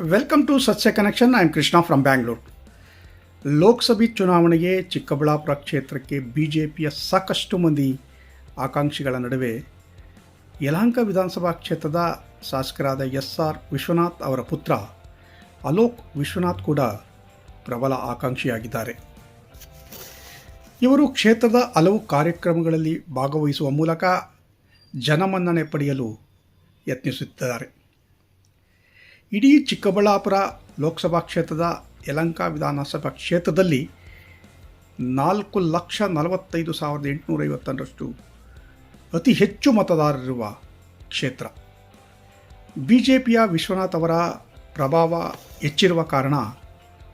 Welcome to Satya connection. I am Krishna from Bangalore. ಲೋಕಸಭೆ ಚುನಾವಣೆಗೆ ಚಿಕ್ಕಬಳ್ಳಾಪುರ ಕ್ಷೇತ್ರಕ್ಕೆ ಬಿಜೆಪಿಯ ಸಾಕಷ್ಟು ಮಂದಿ ಆಕಾಂಕ್ಷಿಗಳ ನಡುವೆ ಯಲಹಂಕ ವಿಧಾನಸಭಾ ಕ್ಷೇತ್ರದ ಶಾಸಕರಾದ SR ವಿಶ್ವನಾಥ್ ಅವರ ಪುತ್ರ ಅಲೋಕ್ ವಿಶ್ವನಾಥ್ ಕೂಡ ಪ್ರಬಲ ಆಕಾಂಕ್ಷಿಯಾಗಿದ್ದಾರೆ. ಇವರು ಕ್ಷೇತ್ರದ ಹಲವು ಕಾರ್ಯಕ್ರಮಗಳಲ್ಲಿ ಭಾಗವಹಿಸುವ ಮೂಲಕ ಜನಮನ್ನಣೆ ಪಡೆಯಲು ಯತ್ನಿಸುತ್ತಿದ್ದಾರೆ. ಇಡೀ ಚಿಕ್ಕಬಳ್ಳಾಪುರ ಲೋಕಸಭಾ ಕ್ಷೇತ್ರದ ಯಲಹಂಕ ವಿಧಾನಸಭಾ ಕ್ಷೇತ್ರದಲ್ಲಿ 4,45,850 ಅತಿ ಹೆಚ್ಚು ಮತದಾರರಿರುವ ಕ್ಷೇತ್ರ. ಬಿಜೆಪಿಯ ವಿಶ್ವನಾಥ್ ಅವರ ಪ್ರಭಾವ ಹೆಚ್ಚಿರುವ ಕಾರಣ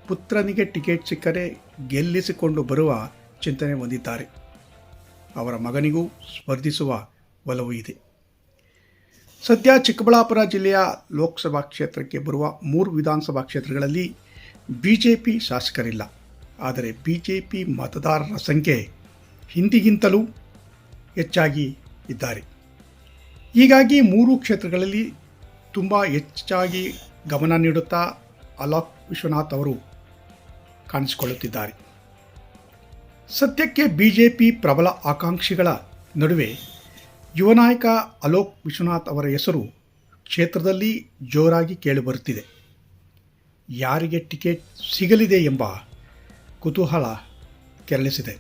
ಪುತ್ರನಿಗೆ ಟಿಕೆಟ್ ಸಿಕ್ಕರೆ ಗೆಲ್ಲಿಸಿಕೊಂಡು ಬರುವ ಚಿಂತನೆ ಹೊಂದಿದ್ದಾರೆ. ಅವರ ಮಗನಿಗೂ ಸ್ಪರ್ಧಿಸುವ ಒಲವು ಇದೆ. ಸದ್ಯ ಚಿಕ್ಕಬಳ್ಳಾಪುರ ಜಿಲ್ಲೆಯ ಲೋಕಸಭಾ ಕ್ಷೇತ್ರಕ್ಕೆ ಬರುವ 3 ವಿಧಾನಸಭಾ ಕ್ಷೇತ್ರಗಳಲ್ಲಿ ಬಿಜೆಪಿ ಶಾಸಕರಿಲ್ಲ. ಆದರೆ ಬಿಜೆಪಿ ಮತದಾರರ ಸಂಖ್ಯೆ ಹಿಂದಿಗಿಂತಲೂ ಹೆಚ್ಚಾಗಿ ಇದ್ದಾರೆ. ಹೀಗಾಗಿ 3 ಕ್ಷೇತ್ರಗಳಲ್ಲಿ ತುಂಬ ಹೆಚ್ಚಾಗಿ ಗಮನ ನೀಡುತ್ತಾ ಅಲೋಕ್ ವಿಶ್ವನಾಥ್ ಅವರು ಕಾಣಿಸಿಕೊಳ್ಳುತ್ತಿದ್ದಾರೆ. ಸದ್ಯಕ್ಕೆ ಬಿಜೆಪಿ ಪ್ರಬಲ ಆಕಾಂಕ್ಷಿಗಳ ನಡುವೆ ಯುವ ನಾಯಕ ಅಲೋಕ್ ವಿಶ್ವನಾಥ್ ಅವರ ಹೆಸರು ಕ್ಷೇತ್ರದಲ್ಲಿ ಜೋರಾಗಿ ಕೇಳಿಬರುತ್ತಿದೆ. ಯಾರಿಗೆ ಟಿಕೆಟ್ ಸಿಗಲಿದೆ ಎಂಬ ಕುತೂಹಲ ಕೆರಳಿಸಿದೆ.